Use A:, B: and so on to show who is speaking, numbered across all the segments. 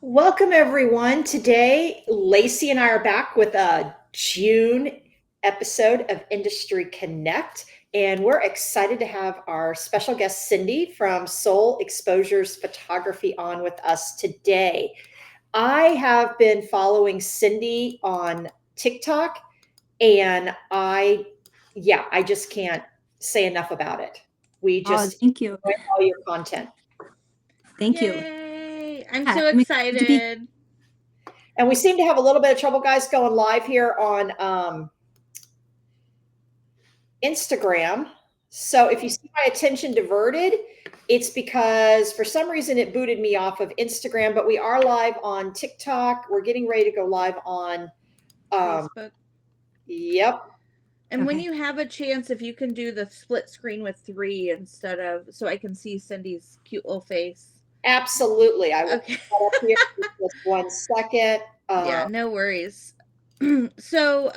A: Welcome, everyone. Today, Lacey and I are back with a June episode of Industry Connect, and we're excited to have our special guest, Cindy from Soul Exposures Photography, on with us today. I have been following Cindy on TikTok, and I just can't say enough about it. We
B: Oh,
A: just
B: thank you.
A: enjoy all your content.
B: Thank you.
C: Yay! I'm
B: Yeah,
C: so
B: I'm excited to be.
C: excited.
A: And we seem to have a little bit of trouble, guys, going live here on Instagram. So if you
C: Oh,
A: see my attention diverted, it's because for some reason it booted me off of Instagram, but we are live on TikTok. We're getting ready to go live on, um,
C: Facebook.
A: yep,
C: And when
B: Okay.
C: you have a chance, if you can do the split screen with three instead of, so I can see Cindy's cute little face.
A: absolutely. I will put
C: Okay.
A: that up here in just 1 second.
C: Yeah, no worries. So,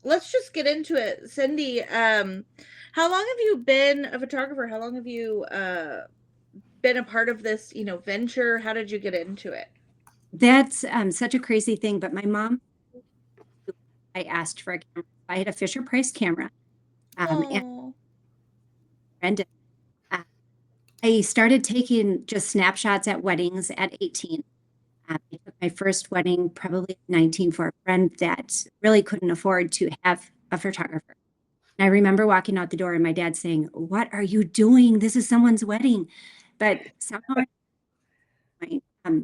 C: let's just get into it. Cindy, how long have you been a photographer? How long have you been a part of this, venture? How did you get into it?
B: That's such a crazy thing. But my mom, I asked for a camera. I had a Fisher Price camera, and
C: Oh,
B: friend, I started taking just snapshots at weddings at 18. I took my first wedding probably at 19 for a friend that really couldn't afford to have a photographer. And I remember walking out the door and my dad saying, "What are you doing? This is someone's wedding." But somehow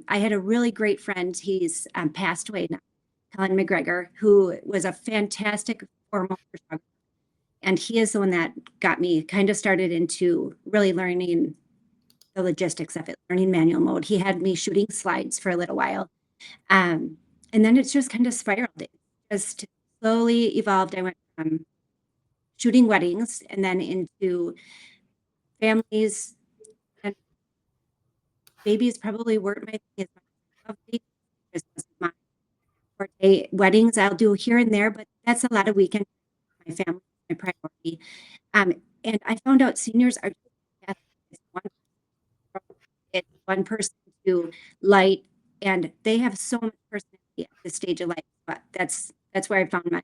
B: I had a really great friend. He's passed away now, Helen McGregor, who was a fantastic formal photographer. And he is the one that got me kind of started into really learning the logistics of it, learning manual mode. He had me shooting slides for a little while. Um, and then it's just kind of spiraled. It just slowly evolved. I went from shooting weddings and then into families, and babies probably weren't my thing as much as I love babies. It just wasn't my forte. Weddings I'll do here and there, but that's a lot of weekend. My family is my priority. And I found out seniors are just it's one person to light, and they have so much personality at this stage of life. But that's where I found my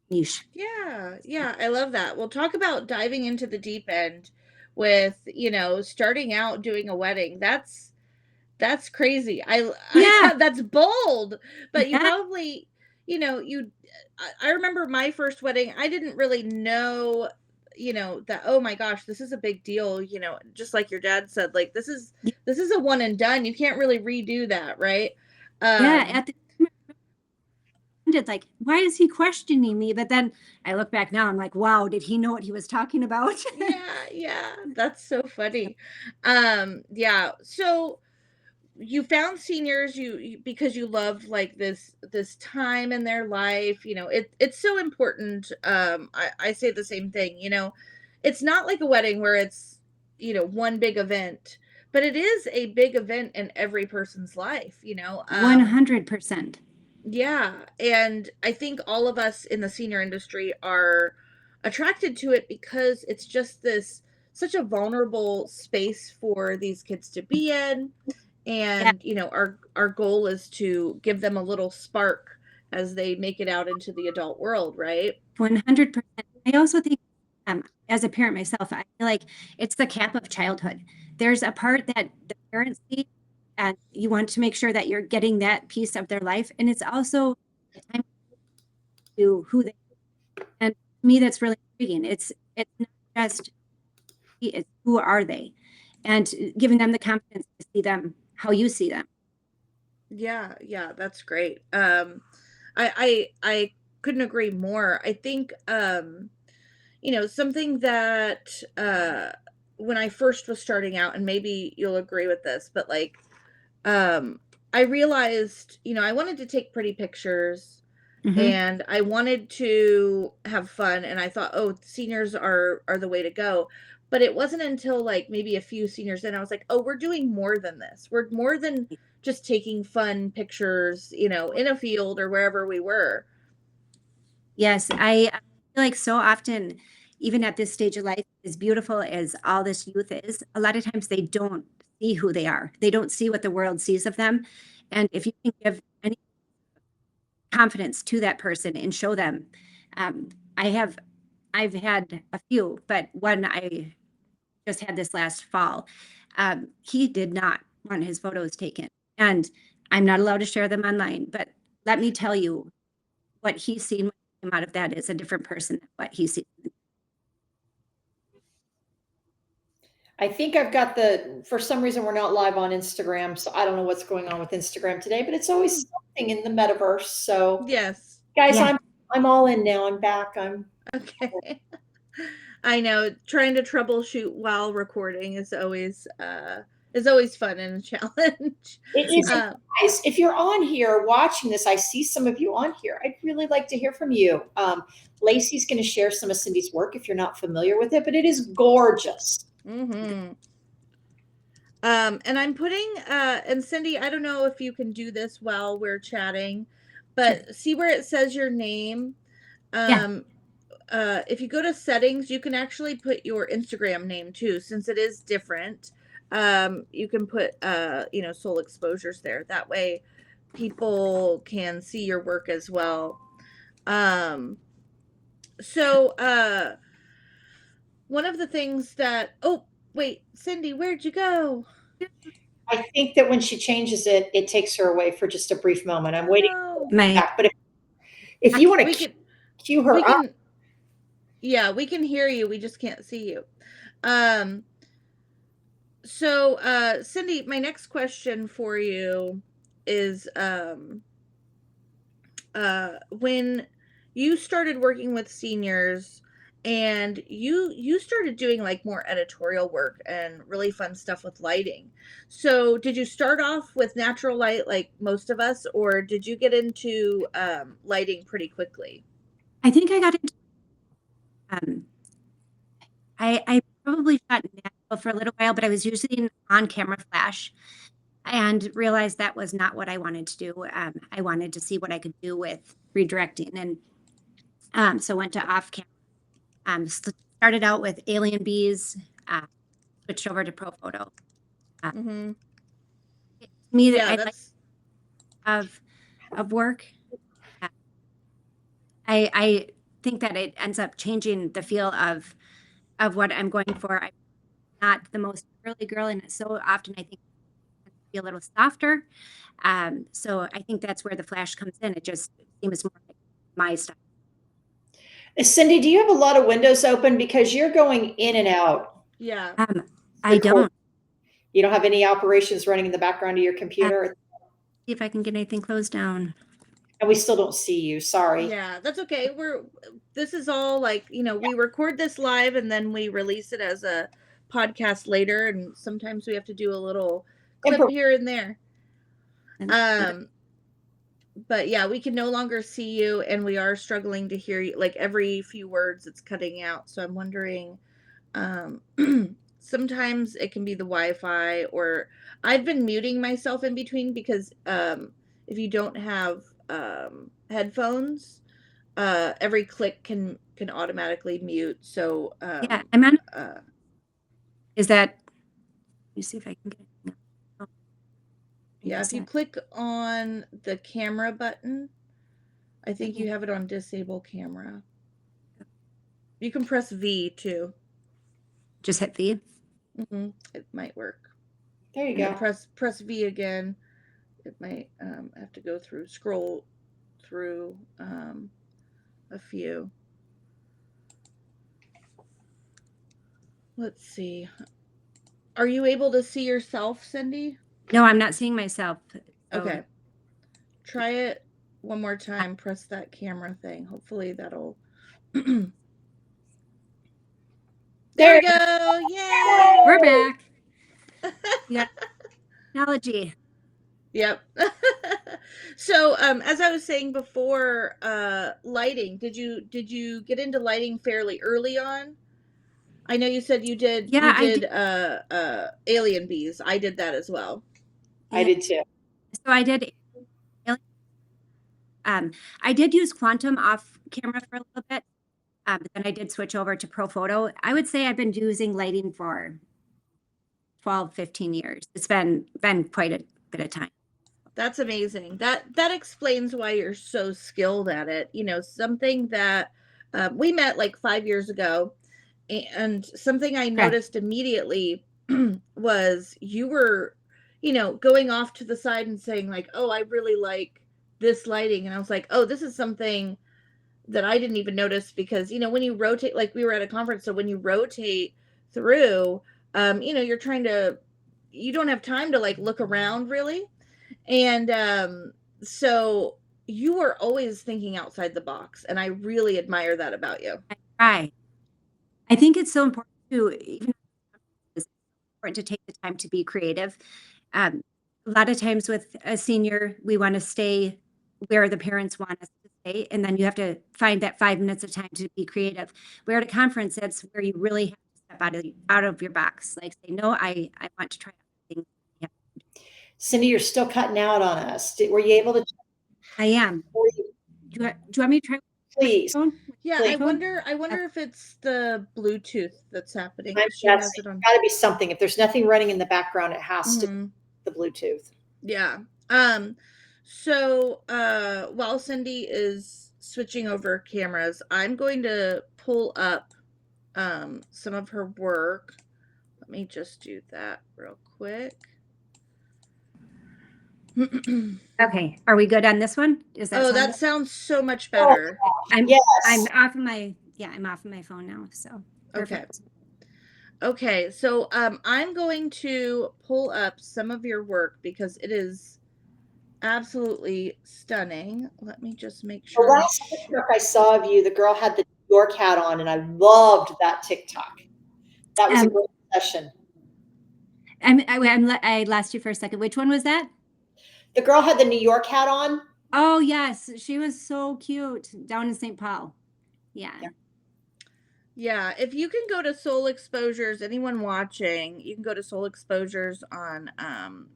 B: niche.
C: yeah, I love that. We'll talk about diving into the deep end with, starting out doing a wedding. That's crazy.
B: Yeah,
C: That's bold, but you
B: yeah,
C: probably, you I remember my first wedding, I didn't really know, that oh my gosh, this is a big deal, just like your dad said, like this is a one and done. You can't really redo that, right?
B: yeah.
C: Um
B: At the time, it's like, why is he questioning me? But then I look back now, I'm like, wow, did he know what he was talking about?
C: yeah, that's so funny. Yeah. So you found seniors because you love like this time in their life. It's so important. I say the same thing. It's not like a wedding where it's one big event, but it is a big event in every person's life.
B: 100%.
C: Yeah, and I think all of us in the senior industry are attracted to it because it's just this such a vulnerable space for these kids to be in,
B: Yeah,
C: and our goal is to give them a little spark as they make it out into the adult world, right?
B: 100%. I also think, as a parent myself, I feel like it's the cap of childhood. There's a part that the parents see, and you want to make sure that you're getting that piece of their life. And it's also a time to who they and to me that's really intriguing. It's not just it's who are they, and giving them the confidence to see them how you see them.
C: Yeah, that's great. I couldn't agree more. I think something that when I first was starting out, and maybe you'll agree with this, but like I realized, I wanted to take pretty pictures
B: Hmm.
C: and I wanted to have fun, and I thought, oh, seniors are the way to go. But it wasn't until like maybe a few seniors in I was like, oh, we're doing more than this. We're more than just taking fun pictures, in a field or wherever we were.
B: Yes, I feel like so often, even at this stage of life, as beautiful as all this youth is, a lot of times they don't see who they are. They don't see what the world sees of them. And if you can give any confidence to that person and show them, I've had a few, but one I just had this last fall. He did not want his photos taken, and I'm not allowed to share them online. But let me tell you, what he's seen when he came out of that is a different person than what he's seen.
A: I think for some reason, we're not live on Instagram, so I don't know what's going on with Instagram today, but it's always something in the metaverse. So,
C: Yes.
A: guys,
B: Yeah.
A: I'm all in now. I'm back.
C: Okay. I know trying to troubleshoot while recording is always fun and a challenge.
A: It is,
C: Uh,
A: guys. If you're on here watching this, I see some of you on here. I'd really like to hear from you. Lacey's going to share some of Cindy's work if you're not familiar with it, but it is gorgeous.
C: mm-hmm. And I'm putting and Cindy, I don't know if you can do this while we're chatting, but see where it says your name.
B: Yeah.
C: If you go to settings, you can actually put your Instagram name too, since it is different. You can put soul exposures there. That way people can see your work as well. So one of the things that wait, Cindy, where'd you go?
A: I think that when she changes it, it takes her away for just a brief moment. I'm waiting
C: No.
A: back, but if you want
C: We
A: to
C: can
A: cue her
C: we
A: up,
C: can yeah, we can hear you. We just can't see you. So Cindy, my next question for you is when you started working with seniors and you started doing like more editorial work and really fun stuff with lighting. So did you start off with natural light like most of us, or did you get into lighting pretty quickly?
B: I think I got into I probably shot natural for a little while, but I was using on-camera flash and realized that was not what I wanted to do. I wanted to see what I could do with redirecting, and so went to off-camera. Started out with alien bees, switched over to pro photo.
C: Mm-hmm.
B: To me,
C: Yeah,
B: I like
C: that's
B: of work. I think that it ends up changing the feel of what I'm going for. I'm not the most girly girl, and so often I think it can be a little softer. So I think that's where the flash comes in. It just seems more like my style.
A: Cindy, do you have a lot of windows open because you're going in and out?
C: yeah.
B: I don't.
A: You don't have any operations running in the background of your computer,
B: See if I can get anything closed down.
A: and we still don't see you. Sorry.
C: Yeah, that's okay. This is all like, we record this live and then we release it as a podcast later, and sometimes we have to do a little clip here and there. But yeah, we can no longer see you and we are struggling to hear you. Like every few words it's cutting out. So I'm wondering, sometimes it can be the Wi-Fi, or I've been muting myself in between because if you don't have headphones, every click can automatically mute. So
B: Yeah, I'm on. Is that? Let me see if I can get it.
C: yeah, if you click on the camera button, I think you have it on disable camera. You can press V too.
B: Just hit V.
C: Mm-hmm. It might work.
A: There you go.
C: Press V again. It might have to scroll through a few. Let's see. Are you able to see yourself, Cindy?
B: No, I'm not seeing myself. So.
C: Okay. Try it one more time. Press that camera thing. Hopefully that'll. There we go. Yay!
B: We're back. Yeah. Technology.
C: Yep. So, as I was saying before, lighting. Did you get into lighting fairly early on? I know you said you did.
B: Yeah,
C: you did. Alien bees. I did that as well.
A: I did too.
B: So I did. I did use quantum off camera for a little bit, but then I did switch over to pro photo. I would say I've been using lighting for 12, 15 years. It's been quite a bit of time.
C: That's amazing. That explains why you're so skilled at it. You know, something that we met like 5 years ago, and something I noticed immediately was you were, you know, going off to the side and saying like, "Oh, I really like this lighting," and I was like, "Oh, this is something that I didn't even notice," because you know when you rotate, like we were at a conference, so when you rotate through, you know, you don't have time to like look around really. And so you were always thinking outside the box, and I really admire that about you.
B: I think it's so important even it's important to take the time to be creative. A lot of times with a senior, we want to stay where the parents want us to stay, and then you have to find that 5 minutes of time to be creative. We're at a conference, that's where you really have to step out of your box. Like say, no, I want to try things.
A: Cindy, you're still cutting out on us. Were you able to?
B: I am. Do you want me to try?
A: Please.
C: Yeah,
A: Please.
C: I wonder if it's the Bluetooth that's happening.
A: It's got to be something. If there's nothing running in the background, it has to be the Bluetooth.
C: Yeah. So while Cindy is switching over cameras, I'm going to pull up some of her work. Let me just do that real quick.
B: Okay, are we good on this one? Is that?
C: Oh, that sounds so much better.
A: Yes.
B: I'm off of my phone now. So perfect.
C: Okay, so I'm going to pull up some of your work because it is absolutely stunning. Let me just make sure.
A: The last TikTok I saw of you, the girl had the New York hat on, and I loved that TikTok. That was a great session.
B: I lost you for a second. Which one was that?
A: The girl had the New York hat on.
B: Oh, yes. She was so cute down in St. Paul. Yeah.
C: Yeah. If you can go to Soul Exposures, anyone watching, you can go to Soul Exposures on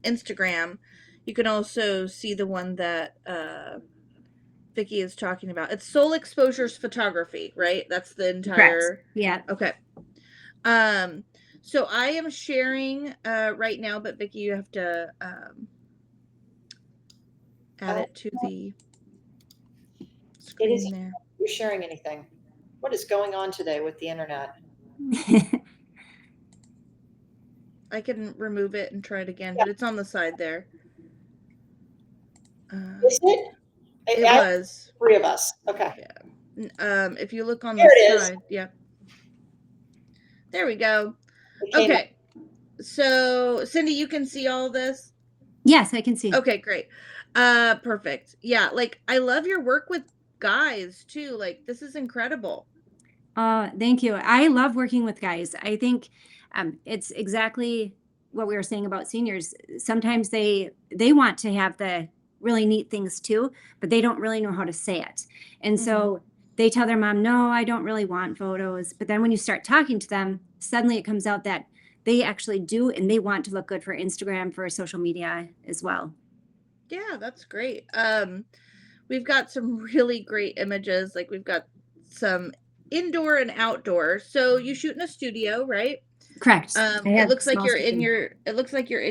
C: Instagram. You can also see the one that Vickie is talking about. It's Soul Exposures Photography, right? That's the entire.
B: Correct. Yeah.
C: Okay. So I am sharing right now, but Vickie, you have to add it to the screen there.
A: You're sharing anything? What is going on today with the internet?
C: I can remove it and try it again, but it's on the side there.
A: Is it?
C: It was
A: 3 of us. Okay.
C: Yeah. If you look on the side, yeah. There we go. Okay. So Cindy, you can see all this?
B: Yes, I can see.
C: Okay, great. Perfect. Yeah, like I love your work with guys too. Like this is incredible.
B: Thank you. I love working with guys. I think it's exactly what we were saying about seniors. Sometimes they want to have the really neat things too, but they don't really know how to say it. And so they tell their mom, no, I don't really want photos. But then when you start talking to them, suddenly it comes out that they actually do, and they want to look good for Instagram, for social media as well.
C: Yeah, that's great. We've got some really great images. Like we've got some indoor and outdoor. So you shoot in a studio, right?
B: Correct.
C: It looks like you're in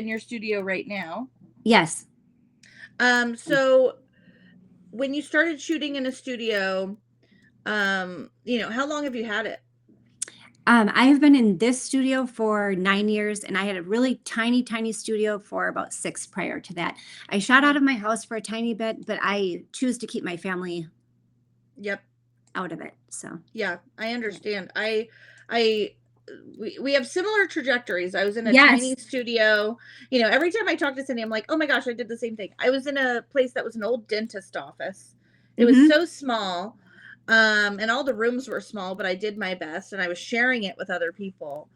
C: your studio right now.
B: Yes.
C: So when you started shooting in a studio, you know, how long have you had it?
B: I have been in this studio for 9 years, and I had a really tiny, tiny studio for about 6 prior to that. I shot out of my house for a tiny bit, but I choose to keep my family out of it. So
C: yeah, I understand. We have similar trajectories. I was in a tiny studio. You know, every time I talk to Cindy, I'm like, oh my gosh, I did the same thing. I was in a place that was an old dentist office. It was so small. And all the rooms were small, but I did my best, and I was sharing it with other people.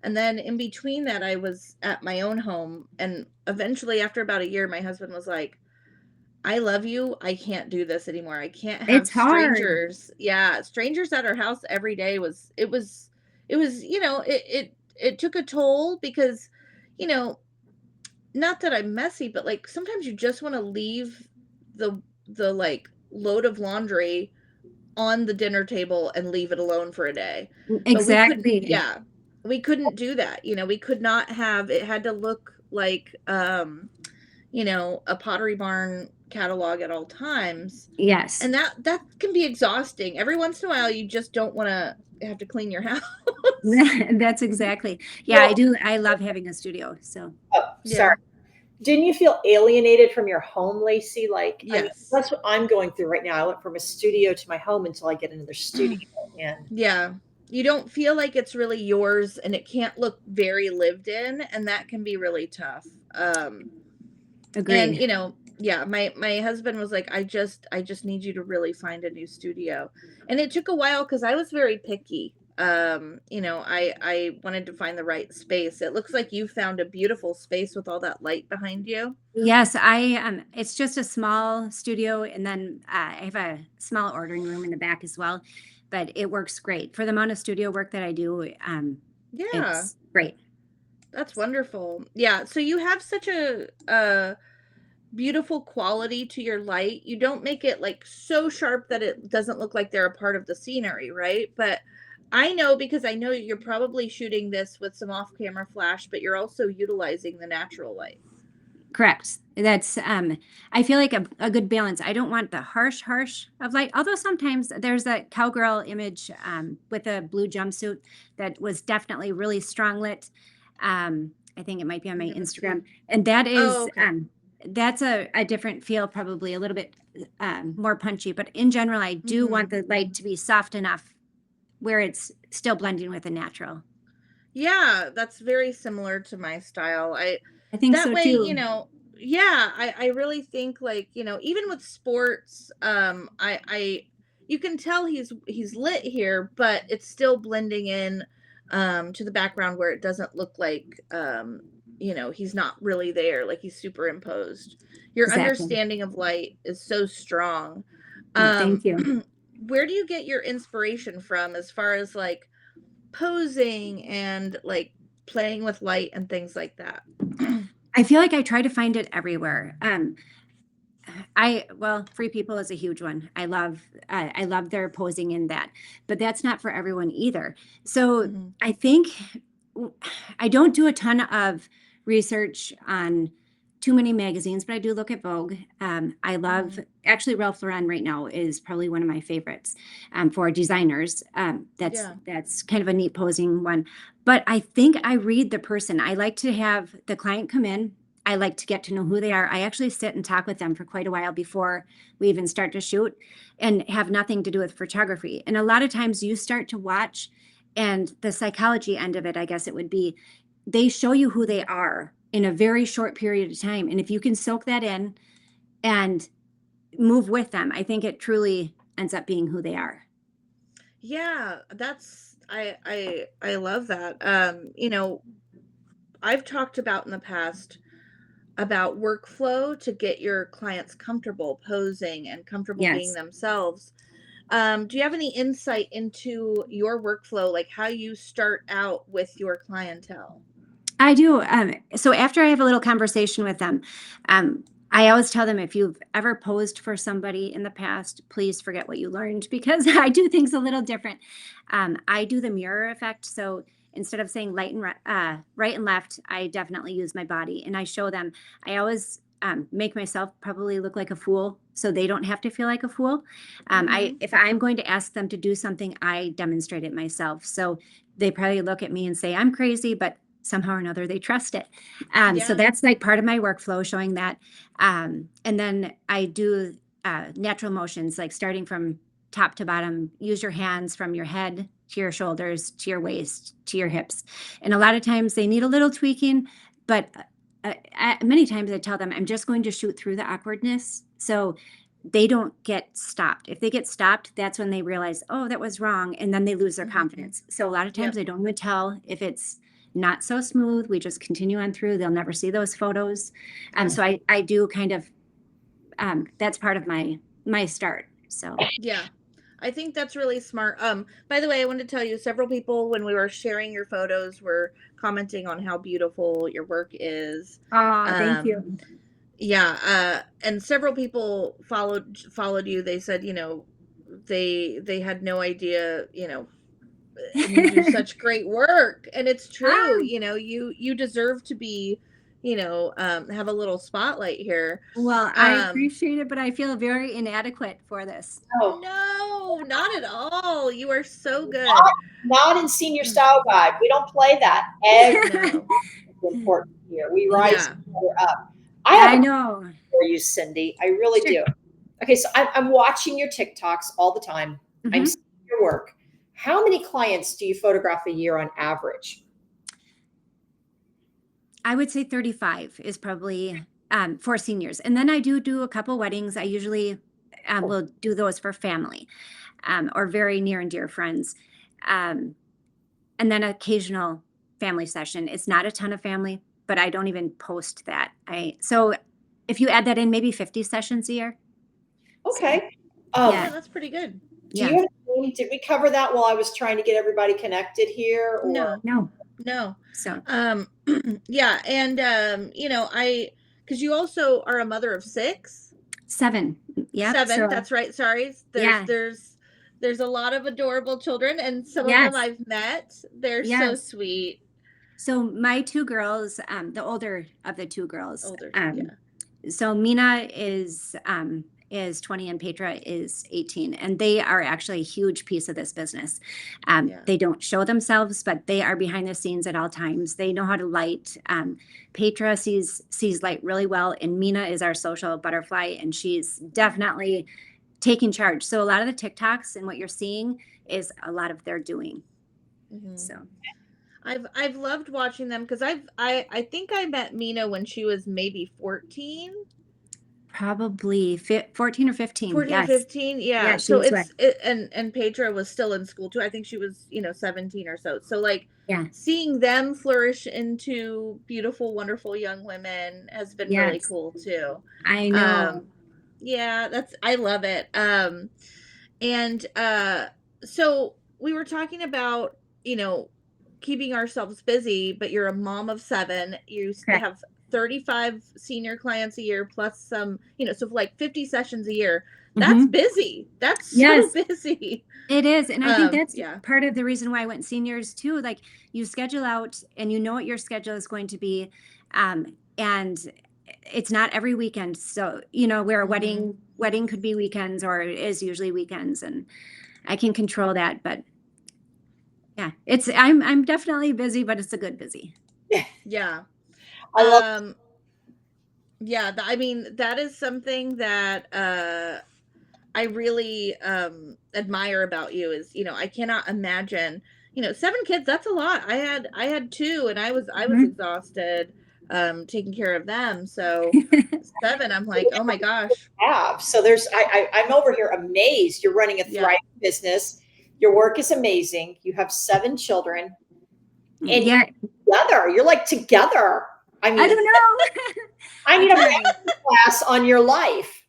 C: And then in between that, I was at my own home. And eventually, after about a year, my husband was like, I love you. I can't do this anymore. I can't have strangers. Hard. Yeah. Strangers at our house every day it was, you know, it took a toll because, you know, not that I'm messy, but like sometimes you just want to leave the like load of laundry on the dinner table and leave it alone for a day.
B: Exactly.
C: Yeah. we couldn't do that. You know, we could not have, it had to look like, you know, a Pottery Barn catalog at all times.
B: Yes.
C: And that can be exhausting. Every once in a while, you just don't want to have to clean your house.
B: That's exactly. Yeah, I
A: Well,
B: do. I love having a studio. So
A: oh,
C: Yeah.
A: sorry. Didn't you feel alienated from your home, Lacey? Like, I mean,
C: Yes.
A: that's what I'm going through right now. I went from a studio to my home until I get another studio. And
C: Yeah. You don't feel like it's really yours, and it can't look very lived in, and that can be really tough. And
B: agreed.
C: you know, yeah, my husband was like, I just need you to really find a new studio. And it took a while because I was very picky. You know, I wanted to find the right space. It looks like you found a beautiful space with all that light behind you.
B: Yes, it's just a small studio, and then I have a small ordering room in the back as well, but it works great for the amount of studio work that I do.
C: Yeah,
B: It's great.
C: that's wonderful. Yeah, so you have such a beautiful quality to your light. You don't make it like so sharp that it doesn't look like they're a part of the scenery, right? But I know, because I know you're probably shooting this with some off-camera flash, but you're also utilizing the natural light.
B: Correct. That's I feel like a good balance. I don't want the harsh of light. Although sometimes there's that cowgirl image with a blue jumpsuit that was definitely really strong lit. I think it might be on
C: I'm
B: my
C: gonna
B: Instagram.
C: see.
B: And that
C: Oh,
B: is
C: okay.
B: that's a different feel, probably a little bit more punchy. But in general, I do want
C: Mm-hmm.
B: the light to be soft enough where it's still blending with the natural.
C: Yeah, that's very similar to my style. I
B: I think
C: That
B: so
C: way, you
B: too.
C: know, yeah, I really think, like, you know, even with sports, I you can tell he's lit here, but it's still blending in to the background where it doesn't look like, you know, he's not really there, like he's superimposed. Your
B: Exactly.
C: understanding of light is so strong.
B: Oh,
C: Um
B: thank you.
C: where do you get your inspiration from, as far as like posing and like playing with light and things like that?
B: I feel like I try to find it everywhere. Well, Free People is a huge one. I love their posing in that, but that's not for everyone either. So
C: Hmm.
B: I think I don't do a ton of research on too many magazines, but I do look at Vogue. I love,
C: Hmm.
B: actually, Ralph Lauren right now is probably one of my favorites for designers.
C: Yeah.
B: That's kind of a neat posing one. But I think I read the person. I like to have the client come in. I like to get to know who they are. I actually sit and talk with them for quite a while before we even start to shoot, and have nothing to do with photography. And a lot of times you start to watch, and the psychology end of it, I guess it would be, they show you who they are in a very short period of time. And if you can soak that in and move with them, I think it truly ends up being who they are.
C: Yeah, that's I love that. You know, I've talked about in the past about workflow to get your clients comfortable posing and comfortable being
B: Yes.
C: themselves. Do you have any insight into your workflow, like how you start out with your clientele?
B: I do. So after I have a little conversation with them, um, I always tell them, if you've ever posed for somebody in the past, please forget what you learned, because I do things a little different. I do the mirror effect. So instead of saying right and left, I definitely use my body, and I show them. I always make myself probably look like a fool, so they don't have to feel like a fool.
C: Mm-hmm.
B: If I'm going to ask them to do something, I demonstrate it myself. So they probably look at me and say, I'm crazy, but somehow or another they trust it. So
C: Yeah.
B: that's like part of my workflow, showing that. And then I do natural motions, like starting from top to bottom. Use your hands from your head to your shoulders to your waist to your hips. And a lot of times they need a little tweaking, but many times I tell them I'm just going to shoot through the awkwardness. So they don't get stopped. If they get stopped, that's when they realize, oh, that was wrong. And then they lose their
C: Mm-hmm.
B: confidence. So a lot of times
C: Yep.
B: I don't even tell if it's not so smooth. We just continue on through. They'll never see those photos.
C: Yep.
B: So I do kind of, that's part of my start. So
C: Yeah. I think that's really smart. By the way, I wanted to tell you, several people, when we were sharing your photos, were commenting on how beautiful your work is.
B: thank
C: Um,
B: you.
C: yeah, and several people followed you. They said, you know, they had no idea, you know, and you do such great work, and it's true.
B: Ah,
C: You deserve to be, have a little spotlight here.
B: well, I
C: Um,
B: appreciate it, but I feel very inadequate for this.
A: Oh,
C: no, not at all. You are so good.
A: not in Senior Style Guide. We don't play that. Everything
C: No.
A: is important here. We rise
C: Yeah.
A: each other up. I
B: I
A: have a
B: know.
A: for you, Cindy. I really
B: Sure.
A: do. Okay, so I'm watching your TikToks all the time. I'm
B: Mhm.
A: seeing your work. How many clients do you photograph a year on average?
B: I would say 35 is probably for seniors. And then I do a couple weddings. I usually will do those for family or very near and dear friends. Um, and then occasional family session. It's not a ton of family, but I don't even post that. So if you add that in, maybe 50 sessions a year.
A: Okay.
C: Yeah,
B: Yeah.
C: that's pretty good.
A: Do
B: Yeah.
A: you have a name? Did we cover that while I was trying to get everybody connected here? Or
C: No,
B: No.
C: no.
B: So
C: Um, yeah, and because you also are a mother of six.
B: 7. Yep.
C: Seven,
B: So
C: that's right. Sorry. There's
B: yeah.
C: there's there's a lot of adorable children, and some of them
B: Yes.
C: I've met. They're so
B: Yes.
C: sweet.
B: So my 2 girls, the older of the 2 girls,
C: Older. Yeah.
B: so Mina is 20 and Petra is 18, and they are actually a huge piece of this business.
C: Yeah.
B: They don't show themselves, but they are behind the scenes at all times. They know how to light. Petra sees light really well, and Mina is our social butterfly, and she's definitely taking charge. So a lot of the TikToks and what you're seeing is a lot of their doing.
C: Mhm.
B: So
C: I've loved watching them because I think I met Mina when she was maybe 14.
B: probably 14 or 15.
C: 14 or
B: Yes.
C: 15, yeah.
B: Yeah,
C: So
B: she's right.
C: and Pedro was still in school too. I think she was 17 or so. So like
B: Yeah.
C: seeing them flourish into beautiful, wonderful young women has been really
B: Yes.
C: cool too.
B: I know.
C: um yeah, I love it. And so we were talking about keeping ourselves busy, but you're a mom of 7. You
B: Correct.
C: have 35 senior clients a year plus some, so like 50 sessions a year. That's
B: Mhm.
C: busy. That's so
B: Yes,
C: busy.
B: it is. And I think that's
C: Yeah.
B: part of the reason why I went seniors too. Like you schedule out and you know what your schedule is going to be. And it's not every weekend. So, where a
C: Mhm.
B: wedding could be weekends or it is usually weekends and I can control that. But yeah, I'm definitely busy, but it's a good busy.
C: Yeah.
A: I love
C: Yeah, I mean, that is something that I really admire about you is, I cannot imagine, 7 kids, that's a lot. I had 2 and I was
B: Mhm.
C: exhausted taking care of them. So 7, I'm like, "Oh my gosh."
A: have. So I'm over here amazed. You're running a
C: Yeah.
A: thriving business. Your work is amazing. You have 7 children, and
B: Yeah,
A: you're like together. I
B: I
A: mean,
B: don't know.
A: I
B: I
A: need a
B: try.
A: class on your life.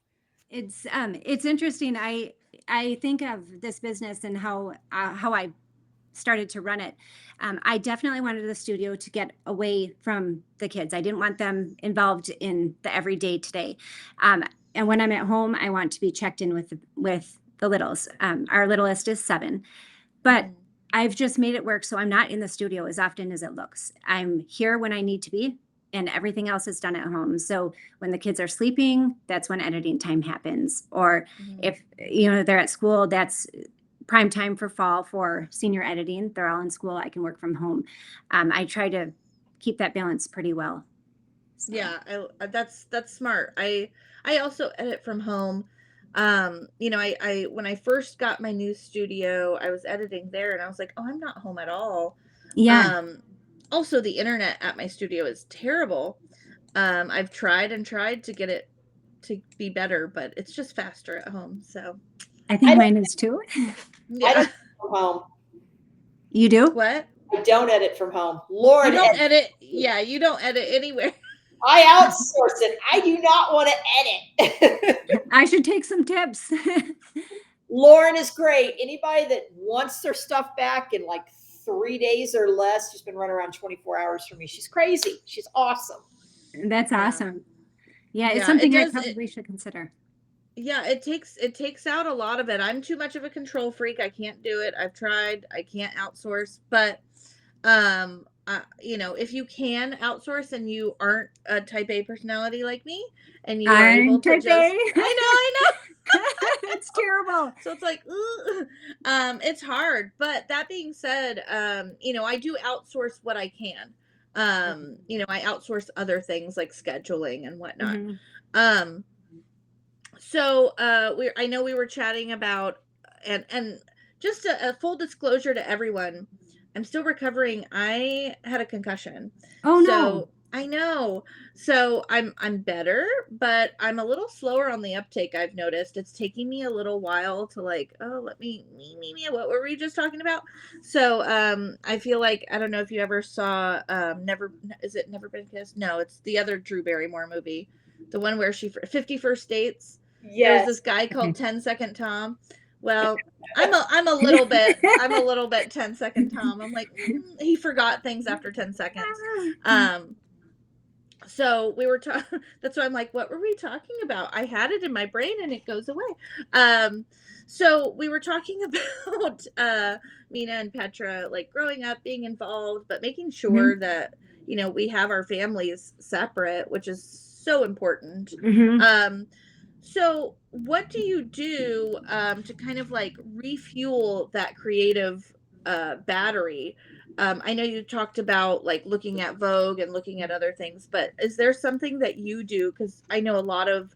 B: It's interesting. I think of this business and how I started to run it. I definitely wanted the studio to get away from the kids. I didn't want them involved in the everyday today. Um, and when I'm at home, I want to be checked in with the littles. Our littlest is 7, but
C: Mhm.
B: I've just made it work. So I'm not in the studio as often as it looks. I'm here when I need to be, and everything else is done at home. So when the kids are sleeping, that's when editing time happens. Or
C: Mhm.
B: if they're at school, that's prime time for fall for senior editing. They're all in school. I can work from home. I try to keep that balance pretty well. So.
C: Yeah, that's smart. I also edit from home. I when I first got my new studio, I was editing there and I was like, "Oh, I'm not home at all."
B: Yeah,
C: Um Also the internet at my studio is terrible. I've tried and tried to get it to be better, but it's just faster at home. So,
B: I
A: I
B: think
A: don't
B: mine is too.
A: I
C: yeah.
A: don't from home.
B: You do?
C: What?
A: I don't edit from home.
C: You
A: Lauren
C: don't
A: edits.
C: edit? Yeah, you don't edit anywhere.
A: I outsource it. I do not want to edit.
B: I should take some tips.
A: Lauren is great. Anybody that wants their stuff back in like 3 days or less, she's been running around 24 hours for me. She's crazy. She's awesome.
B: That's
C: Yeah.
B: awesome. Yeah, it's
C: Yeah, it
B: something I
C: does
B: probably should consider.
C: Yeah, it takes out a lot of it. I'm too much of a control freak. I can't do it. I've tried. I can't outsource, but you know, if you can outsource and you aren't a type A personality like me and you are able
B: I'm
C: to
B: type
C: just
B: A.
C: I know.
B: It's terrible.
C: So it's like, ooh, it's hard. But that being said, you know, I do outsource what I can. You know, I outsource other things like scheduling and whatnot.
B: Mhm.
C: Um, so I know we were chatting about and just a full disclosure to everyone, I'm still recovering. I had a concussion.
B: Oh no.
C: So I know. So I'm better, but I'm a little slower on the uptake. I've noticed it's taking me a little while to like, oh, let me what were we just talking about? So I feel like I don't know if you ever saw Never is it Never Been Kissed? No, it's the other Drew Barrymore movie. The one where she 50 First Dates. There was this
A: Yes.
C: guy called 10-Second Tom. Well, I'm a little bit 10-second Tom. I'm like, he forgot things after 10 seconds. So we were talking, that's why I'm like, what were we talking about? I had it in my brain and it goes away. So we were talking about Mina and Petra, like growing up, being involved, but making sure that, you know, we have our families separate, which is so important. So what do you do to kind of like refuel that creative battery? I know you talked about like looking at Vogue and looking at other things, but is there something that you do? Because I know a lot of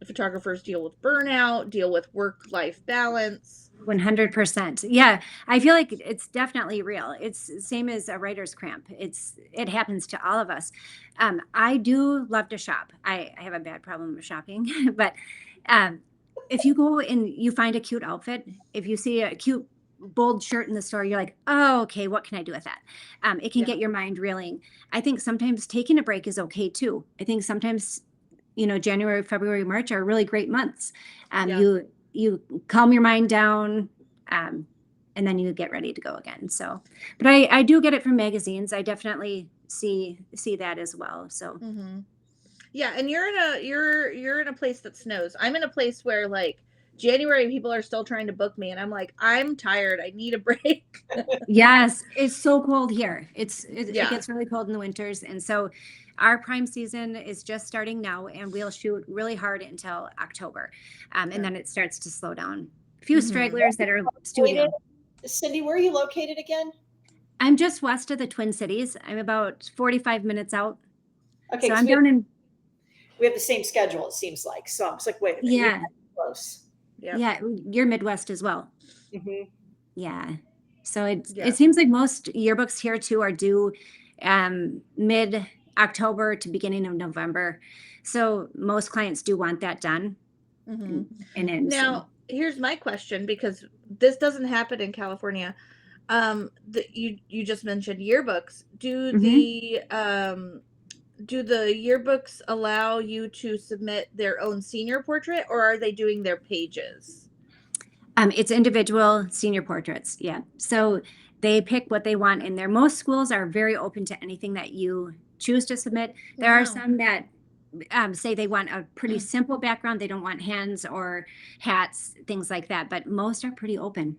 C: photographers deal with burnout, deal with work-life balance.
B: 100%. Yeah, I feel like it's definitely real. It's same as a writer's cramp. It happens to all of us. I do love to shop. I have a bad problem with shopping, but if you go and you find a cute outfit, if you see a cute bold shirt in the store, you're like, oh, okay, what can I do with that? It can get your mind reeling. I think sometimes taking a break is okay too. I think sometimes, you know, January, February, March are really great months. You calm your mind down, and then you get ready to go again. So, but I do get it from magazines. I definitely see that as well. So
C: Yeah, and you're in a place that snows. I'm in a place where like January people are still trying to book me and I'm like, I'm tired. I need a break.
B: yes, it's so cold here. It
C: Yeah.
B: gets really cold in the winters, and so our prime season is just starting now, and we'll shoot really hard until October, and then it starts to slow down. A few stragglers that are studio.
A: Cindy, where are you located again?
B: I'm just west of the Twin Cities. I'm about 45 minutes out.
A: Okay,
B: So I'm down in.
A: We have the same schedule, it seems like. So I'm just like, wait a minute.
B: Yeah.
A: Close.
B: Yeah, you're Midwest as well.
A: Mm-hmm.
B: Yeah. So it seems like most yearbooks here too are due mid October to beginning of November. So most clients do want that done.
C: Mm-hmm.
B: And
C: now here's my question, because this doesn't happen in California. You just mentioned yearbooks. Do the yearbooks allow you to submit their own senior portrait, or are they doing their pages?
B: It's individual senior portraits. Yeah. So they pick what they want in there. Most schools are very open to anything that you choose to submit. There are some that say they want a pretty simple background. They don't want hands or hats, things like that. But most are pretty open.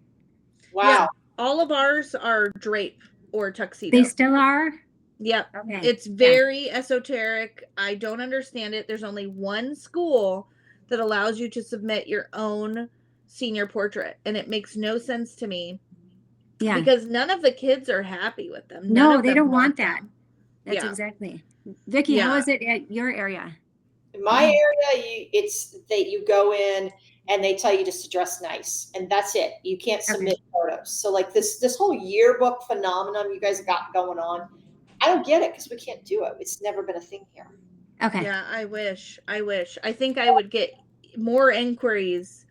A: Wow.
C: Yeah, all of ours are drape or tuxedo.
B: They still are?
C: Yep.
B: Okay.
C: It's very esoteric. I don't understand it. There's only one school that allows you to submit your own senior portrait, and it makes no sense to me. Yeah. Because none of the kids are happy with them.
B: No, they don't want that. That's
C: Yeah.
B: exactly. Vickie, how is it at your area?
A: In my area, it's that you go in and they tell you just to dress nice, and that's it. You can't submit photos. So like this whole yearbook phenomenon you guys got going on, I don't get it because we can't do it. It's never been a thing here.
B: Okay.
C: Yeah, I wish. I think I would get more inquiries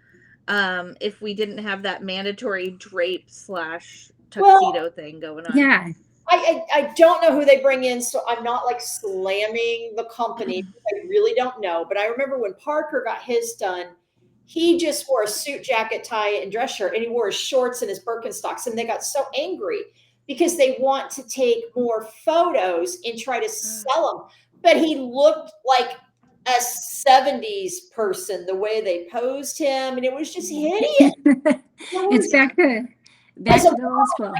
C: if we didn't have that mandatory drape / tuxedo thing going on.
B: Yeah.
A: I don't know who they bring in, so I'm not like slamming the company. I really don't know. But I remember when Parker got his done, he just wore a suit jacket, tie, and dress shirt, and he wore his shorts and his Birkenstocks, and they got so angry because they want to take more photos and try to sell them. But he looked like a 70s person, the way they posed him, and it was just hideous.
B: It's back to the old school.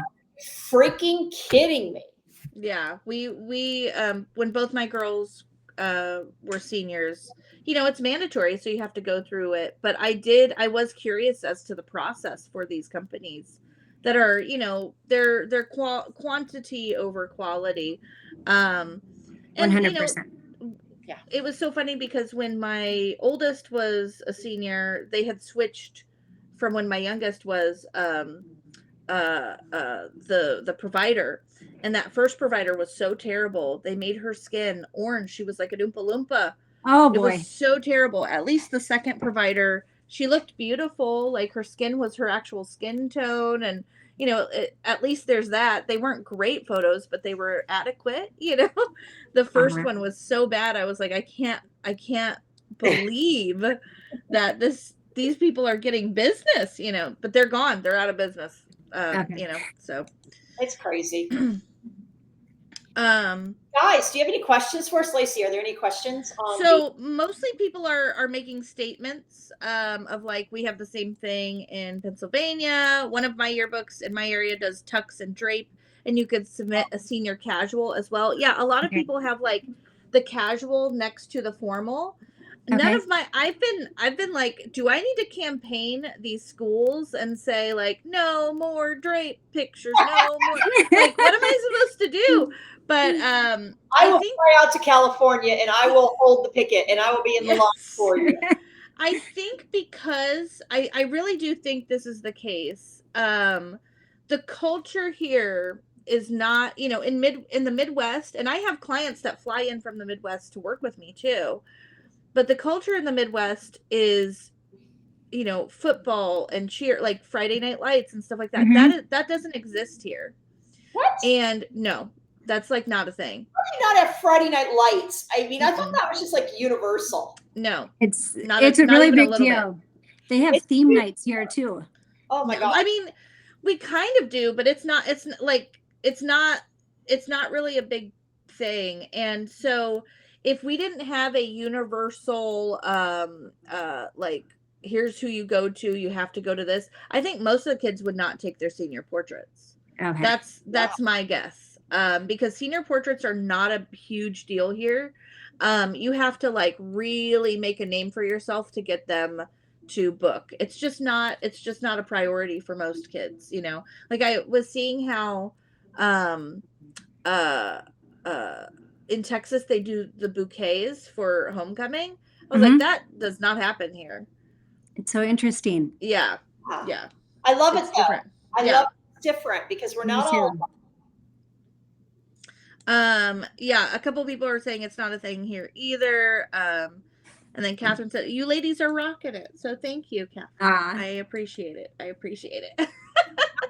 A: Freaking kidding me.
C: Yeah, we when both my girls were seniors, it's mandatory, so you have to go through it. But I was curious as to the process for these companies that are, they're quantity over quality. And
B: 100%.
C: yeah, it was so funny because when my oldest was a senior, they had switched from when my youngest was the provider, and that first provider was so terrible. They made her skin orange. She was like an Oompa Loompa.
B: Oh
C: It
B: boy.
C: was so terrible. At least the second provider, she looked beautiful. Like her skin was her actual skin tone, and at least there's that. They weren't great photos, but they were adequate. The first one was so bad. I was like, I can't believe that these people are getting business. But they're gone. They're out of business. So
A: it's crazy. Guys, do you have any questions for us, Lacey? Are there any questions?
C: So mostly people are making statements of like, we have the same thing in Pennsylvania. One of my yearbooks in my area does tux and drape, and you could submit a senior casual as well. Yeah, a lot of people have like the casual next to the formal. None of my I've been like, do I need to campaign these schools and say like, no more drape pictures, no more, like, what am I supposed to do? But
A: I will fly out to California and I will hold the picket and I will be in the line for you.
C: I think because I really do think this is the case. The culture here is not, in the Midwest, and I have clients that fly in from the Midwest to work with me too. But the culture in the Midwest is, football and cheer, like Friday Night Lights and stuff like that.
B: Mm-hmm.
C: That doesn't exist here.
A: What?
C: And no, that's like not a thing.
A: Why do you not have Friday Night Lights? I mean, I thought that was just like universal.
C: No,
B: it's a really big deal. Bit. They have theme nights here too.
A: Oh my God.
C: I mean, we kind of do, but it's not really a big thing. And so if we didn't have a universal like, here's who you go to, you have to go to this, I think most of the kids would not take their senior portraits.
B: Okay.
C: That's my guess. Because senior portraits are not a huge deal here. You have to like really make a name for yourself to get them to book. It's just not a priority for most kids, Like I was seeing how in Texas they do the bouquets for homecoming. I was like, that does not happen here.
B: It's so interesting.
C: Yeah. Yeah.
A: I love it though.
C: Different.
A: I love it's different because we're not all.
C: Yeah, a couple people are saying it's not a thing here either. And then Catherine said, you ladies are rocking it. So thank you, Catherine. I appreciate it. How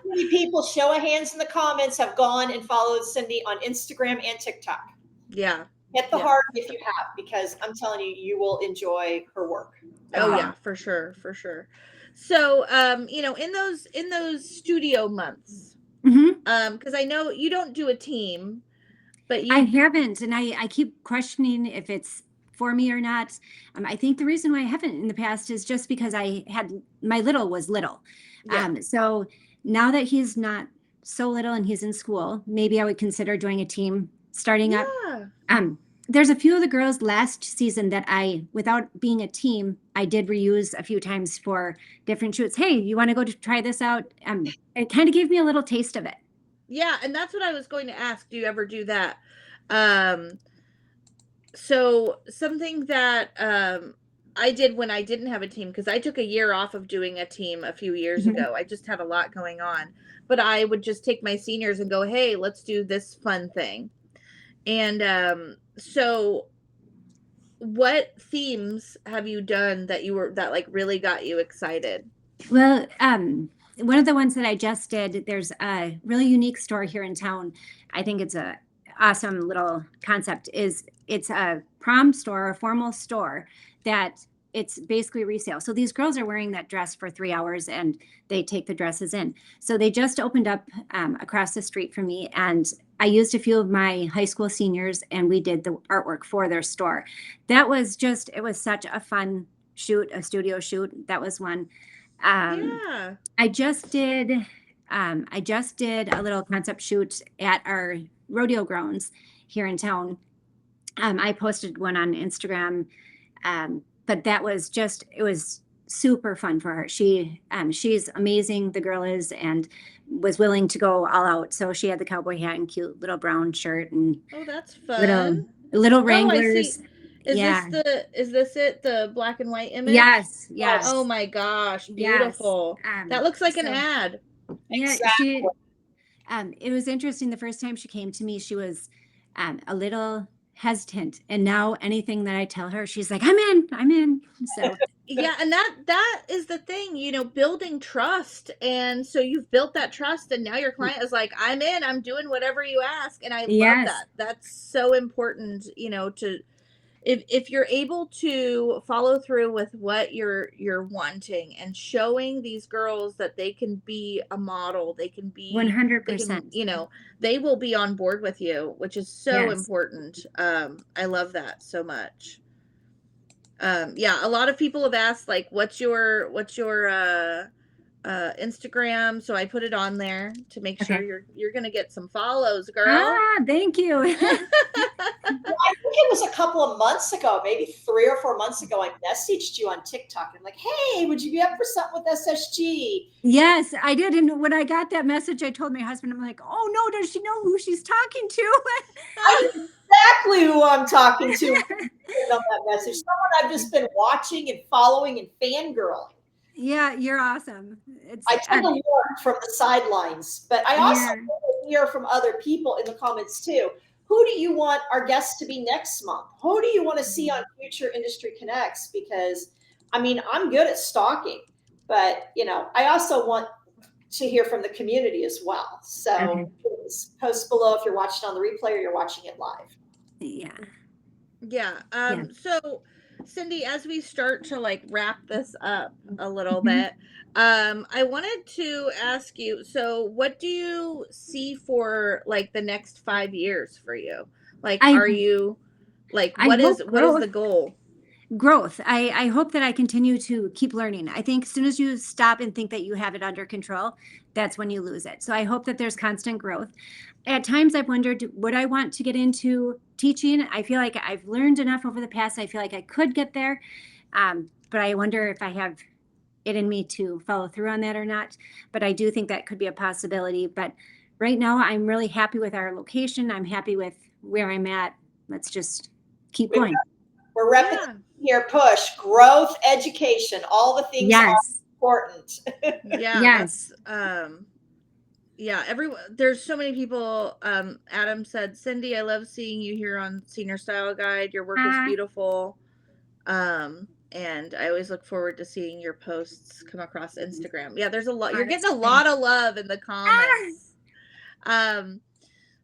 A: many people, show of hands in the comments, have gone and followed Cindy on Instagram and TikTok?
C: Yeah.
A: Hit the heart if you have, because I'm telling you, you will enjoy her work.
C: Oh yeah, for sure. So, in those studio months, because I know you don't do a team, but
B: I haven't, and I keep questioning if it's for me or not. I think the reason why I haven't in the past is just because my little was little. Yeah. So now that he's not so little and he's in school, maybe I would consider joining a team starting up. There's a few of the girls last season that without being a team, I did reuse a few times for different shoots. Hey, you want to go to try this out? It kind of gave me a little taste of it.
C: Yeah, and that's what I was going to ask. Do you ever do that? So something that I did when I didn't have a team, because I took a year off of doing a team a few years ago. I just had a lot going on. But I would just take my seniors and go, hey, let's do this fun thing. And so what themes have you done that like really got you excited?
B: Well, one of the ones that I just did, there's a really unique store here in town. I think it's a awesome little concept. It's a prom store, a formal store that it's basically resale. So these girls are wearing that dress for 3 hours and they take the dresses in. So they just opened up across the street from me, and I used a few of my high school seniors and we did the artwork for their store. That was just, it was such a fun shoot, a studio shoot. That was one.
C: Yeah.
B: I just did a little concept shoot at our rodeo grounds here in town. I posted one on Instagram, but that was just, it was super fun for her. She's amazing, the girl is, and was willing to go all out. So she had the cowboy hat and cute little brown shirt and
C: Oh, that's
B: little
C: fun.
B: little
C: Oh, I
B: Wranglers.
C: see.
B: Yeah.
C: Is this it? The black and white image?
B: Yes.
C: Oh
B: Yes.
C: my gosh,
B: Yes.
C: beautiful. That looks like an
B: So
C: ad.
B: yeah,
A: Exactly.
B: it was interesting. The first time she came to me, she was a little hesitant, and now anything that I tell her, she's like, I'm in. So
C: Yeah, and that is the thing, building trust. And so you've built that trust, and now your client is like, I'm in, I'm doing whatever you ask. And I love
B: yes,
C: that. That's so important, to if you're able to follow through with what you're wanting, and showing these girls that they can be a model, they can be, they can,
B: 100%.
C: they will be on board with you, which is so
B: Yes.
C: important. I love that so much. Yeah, a lot of people have asked, like, what's your Instagram, so I put it on there to make sure
B: Okay.
C: you're gonna get some follows, girl.
B: Thank you.
A: Well, I think it was a couple of months ago, maybe 3 or 4 months ago, I messaged you on TikTok. I'm like, hey, would you be up for something with SSG?
B: Yes, I did. And when I got that message, I told my husband, I'm like, oh no, does she know who she's talking to?
A: I know exactly who I'm talking to on that message. Someone I've just been watching and following and fangirling.
B: Yeah, you're awesome. It's
A: I tend to look from the sidelines, but I also
B: yeah.
A: hear from other people in the comments too. Who do you want our guests to be next month? Who do you want to see on future Industry Connects? Because I mean, I'm good at stalking, but I also want to hear from the community as well. So
B: Okay.
A: please post below if you're watching on the replay or you're watching it live.
B: Yeah.
C: Yeah.
B: Yeah.
C: So Cindy, as we start to like wrap this up a little
B: Mhm.
C: bit, I wanted to ask you, so what do you see for like the next 5 years for you? Like,
B: I
C: are you like,
B: I hope
C: what is
B: growth.
C: the goal?
B: Growth. I hope that I continue to keep learning. I think as soon as you stop and think that you have it under control, that's when you lose it. So I hope that there's constant growth. At times I've wondered, would I want to get into teaching? I feel like I've learned enough over the past. I feel like I could get there. But I wonder if I have it in me to follow through on that or not. But I do think that could be a possibility. But right now I'm really happy with our location. I'm happy with where I'm at. Let's just keep going.
A: We're repping here, push, growth, education, all the things are
B: Yes.
A: important.
C: Yeah,
B: Yes.
C: that's yeah, there's so many people. Adam said, Cindy, I love seeing you here on Senior Style Guide. Your work is beautiful. And I always look forward to seeing your posts come across Instagram. Yeah, there's a lot. You're getting a lot of love in the comments.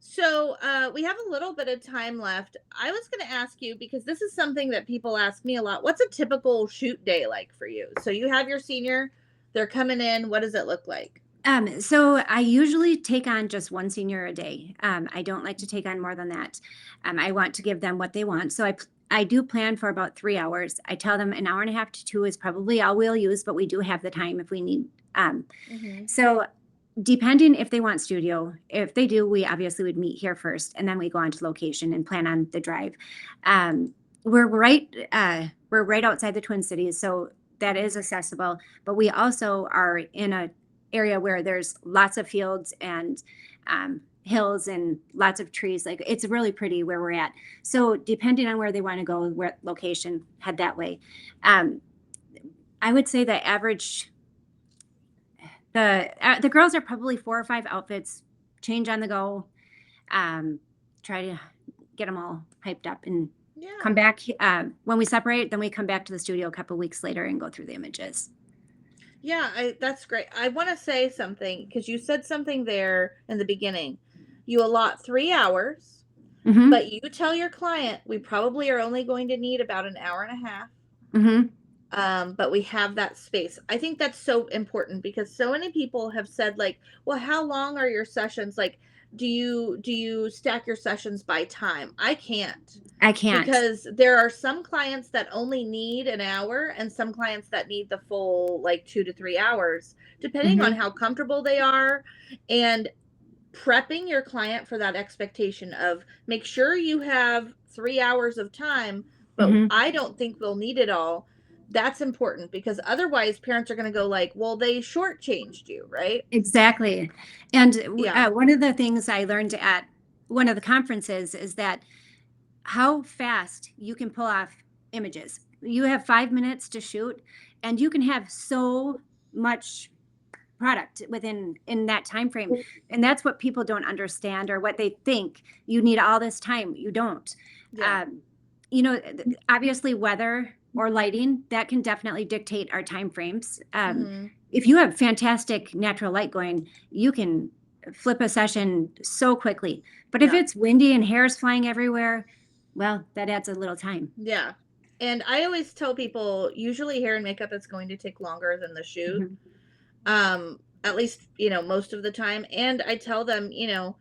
C: So we have a little bit of time left. I was going to ask you, because this is something that people ask me a lot. What's a typical shoot day like for you? So you have your senior, they're coming in. What does it look like?
B: So I usually take on just one senior a day. I don't like to take on more than that. I want to give them what they want. So I do plan for about 3 hours. I tell them an hour and a half to 2 is probably all we'll use, but we do have the time if we need. So depending if they want studio, if they do, we obviously would meet here first, and then we go on to location and plan on the drive. We're right outside the Twin Cities, so that is accessible. But we also are in a area where there's lots of fields and hills and lots of trees. Like, it's really pretty where we're at. So depending on where they want to go, where location, head that way. I would say the average, the girls are probably 4 or 5 outfits, change on the go, try to get them all hyped up and come back. When we separate, then we come back to the studio a couple weeks later and go through the images.
C: Yeah, that's great. I want to say something, because you said something there in the beginning. You allot 3 hours, but you tell your client, we probably are only going to need about an hour and a half. But we have that space. I think that's so important, because so many people have said, like, well, how long are your sessions? Like, do you stack your sessions by time? I can't.
B: I can't.
C: Because there are some clients that only need an hour and some clients that need the full like 2 to 3 hours, depending on how comfortable they are. And prepping your client for that expectation of make sure you have 3 hours of time, but I don't think they'll need it all. That's important, because otherwise parents are going to go like, well, they shortchanged you, right?
B: Exactly. And
C: Yeah.
B: one of the things I learned at one of the conferences is that how fast you can pull off images. You have 5 minutes to shoot, and you can have so much product in that time frame. And that's what people don't understand, or what they think. You need all this time. You don't.
C: Yeah.
B: You know, obviously weather or lighting, that can definitely dictate our time frames. If you have fantastic natural light going, you can flip a session so quickly. But if
C: Yeah.
B: it's windy and hair's flying everywhere, well, that adds a little time.
C: Yeah. And I always tell people, usually hair and makeup is going to take longer than the shoot. At least, you know, most of the time. And I tell them, you know,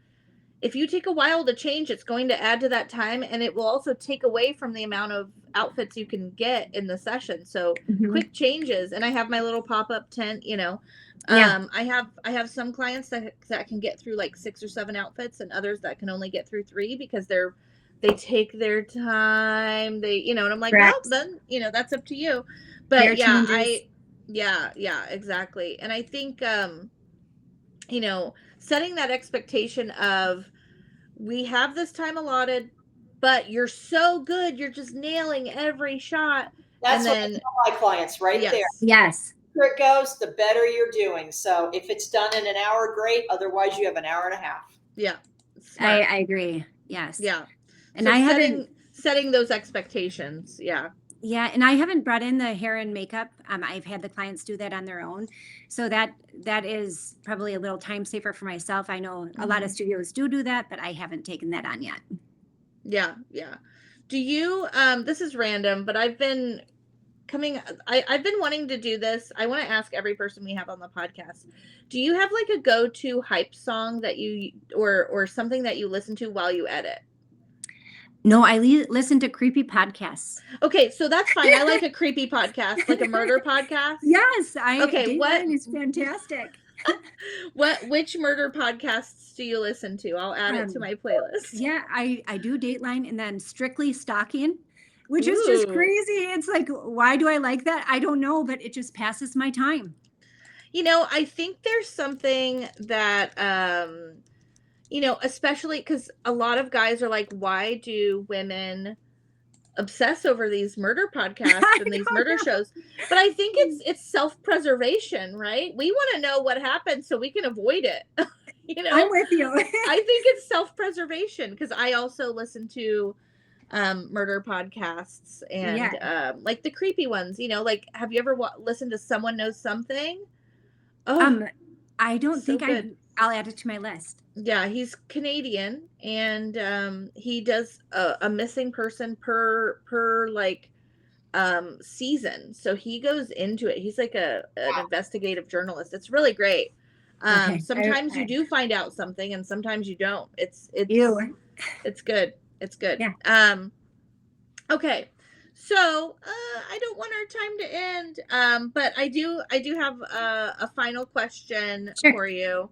C: if you take a while to change, it's going to add to that time, and it will also take away from the amount of outfits you can get in the session. So quick changes. And I have my little pop-up tent, you know.
B: Yeah.
C: I have some clients that can get through like 6 or 7 outfits, and others that can only get through 3 because they take their time. They, you know, and I'm like, well,
B: Correct.
C: then, you know, that's up to you. But
B: Hair
C: yeah,
B: changes.
C: yeah, exactly. And I think you know, setting that expectation of, we have this time allotted, but you're so good, you're just nailing every shot.
A: That's
C: And
A: what I
C: then,
A: tell my clients right there.
B: Yes.
A: The quicker it goes, the better you're doing. So if it's done in an hour, great. Otherwise, you have an hour and a half.
C: Yeah. Smart.
B: I agree. Yes.
C: Yeah.
B: And
C: So
B: I haven't
C: setting those expectations. Yeah.
B: Yeah, and I haven't brought in the hair and makeup. I've had the clients do that on their own. So that is probably a little time saver for myself. I know a lot of studios do that, but I haven't taken that on yet.
C: Yeah, yeah. Do you this is random, but I've been wanting to do this. I want to ask every person we have on the podcast. Do you have like a go-to hype song that you or something that you listen to while you edit?
B: No, I listen to creepy podcasts.
C: Okay, so that's fine. I like a creepy podcast, like a murder podcast.
B: Yes,
C: Okay, what
B: is fantastic.
C: which murder podcasts do you listen to? I'll add it to my playlist.
B: Yeah, I do Dateline and then Strictly Stalking, which is just crazy. It's like, why do I like that? I don't know, but it just passes my time.
C: You know, I think there's something that you know, especially because a lot of guys are like, why do women obsess over these murder podcasts and these murder shows? But I think it's self-preservation, right? We want to know what happened so we can avoid it. You know,
B: I'm with you.
C: I think it's self-preservation, because I also listen to murder podcasts and like the creepy ones, you know, like, have you ever listened to Someone Knows Something? Oh,
B: I don't
C: so
B: think I'll add it to my list.
C: Yeah, he's Canadian, and he does a missing person per like season. So he goes into it. He's like an investigative journalist. It's really great. Sometimes you do find out something, and sometimes you don't. It's good. It's good.
B: Yeah.
C: Okay. So I don't want our time to end, but I do have a final question for you.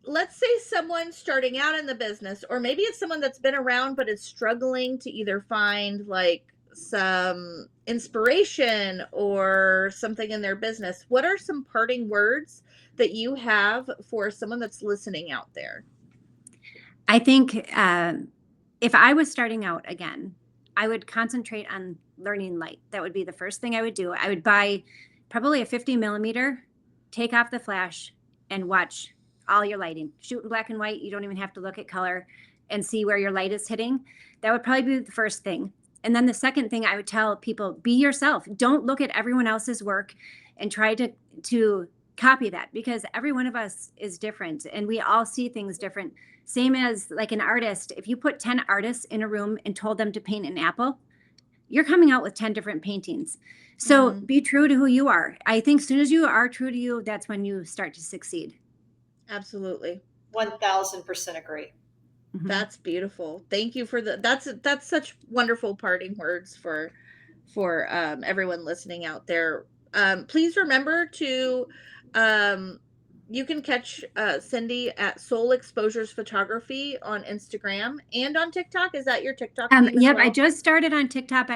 C: Let's say someone's starting out in the business, or maybe it's someone that's been around but is struggling to either find like some inspiration or something in their business. What are some parting words that you have for someone that's listening out there?
B: I think if I was starting out again, I would concentrate on learning light. That would be the first thing I would do. I would buy probably a 50 millimeter, take off the flash, and watch all your lighting. Shoot in black and white. You don't even have to look at color, and see where your light is hitting. That would probably be the first thing. And then the second thing I would tell people, be yourself. Don't look at everyone else's work and try to copy that, because every one of us is different and we all see things different. Same as like an artist. If you put 10 artists in a room and told them to paint an apple, you're coming out with 10 different paintings. So be true to who you are. I think as soon as you are true to you, that's when you start to succeed.
C: Absolutely.
A: 1000% agree.
B: Mhm.
C: That's beautiful. Thank you for that's such wonderful parting words for everyone listening out there. Please remember to you can catch Cindy at Soul Exposures Photography on Instagram and on TikTok. Is that your TikTok name as
B: Yep,
C: well?
B: I just started on TikTok.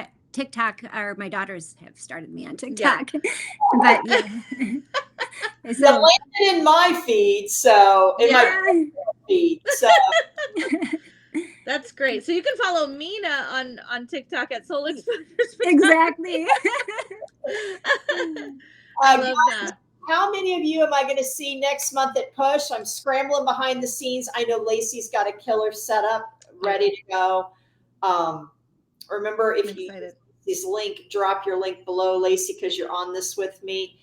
B: Or my daughters have started me on
C: Yeah.
B: TikTok. But yeah.
A: You
B: So
A: landed in my feed, so in my
B: yeah.
A: feed. So
C: That's great. So you can follow Mina on TikTok at Soul Exposures Photography.
B: Exactly.
C: I
A: uh,
C: love that.
A: how many of you am I going to see next month at Push? I'm scrambling behind the scenes. I know Lacey's got a killer setup ready to go. Remember,
C: I'm
A: if you
C: excited.
A: use this link, drop your link below, Lacey, because you're on this with me.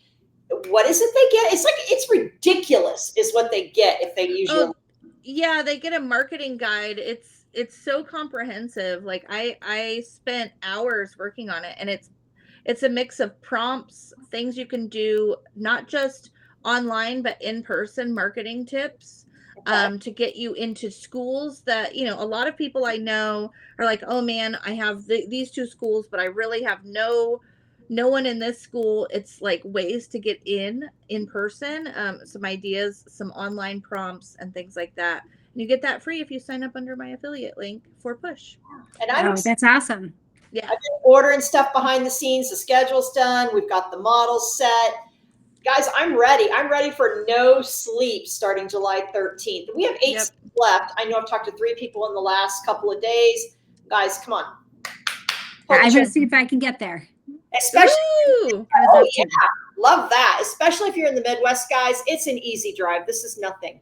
A: What is it they get? It's like, it's ridiculous is what they get if they use your
C: Oh, yeah, they get a marketing guide. It's so comprehensive. Like I spent hours working on it, and it's a mix of prompts, things you can do not just online but in person, marketing tips to get you into schools that, you know, a lot of people I know are like, oh man, I have these two schools, but I really have no one in this school. It's like ways to get in person, some ideas, some online prompts and things like that. And you get that free if you sign up under my affiliate link for Push.
A: And I'm
B: Oh, that's awesome.
C: Yeah.
A: I've been ordering stuff behind the scenes. The schedule's done. We've got the models set. Guys, I'm ready. I'm ready for no sleep starting July 13th. We have 8
C: Yep.
A: seats left. I know I've talked to 3 people in the last couple of days. Guys, come on.
B: I'm going to see if I can get there.
A: Especially,
C: Woo!
B: I would
A: oh
B: love
A: yeah,
B: to.
A: love that. Especially if you're in the Midwest, guys. It's an easy drive. This is nothing.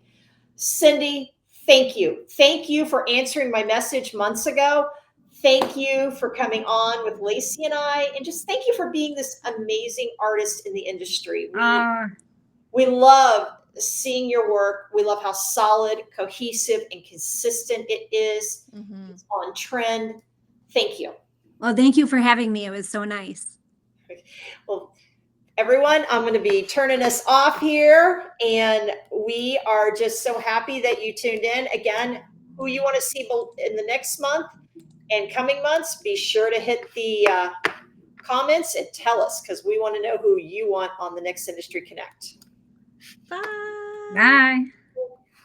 A: Cindy, thank you. Thank you for answering my message months ago. Thank you for coming on with Lacey and I, and just thank you for being this amazing artist in the industry. We love seeing your work. We love how solid, cohesive, and consistent it is.
C: Mm-hmm.
A: It's on trend. Thank you.
B: Well, thank you for having me. It was so nice.
A: Well, everyone, I'm going to be turning us off here, and we are just so happy that you tuned in. Again, who you want to see in the next month and coming months, be sure to hit the comments and tell us, because we want to know who you want on the next Industry Connect.
C: Bye.
B: Bye.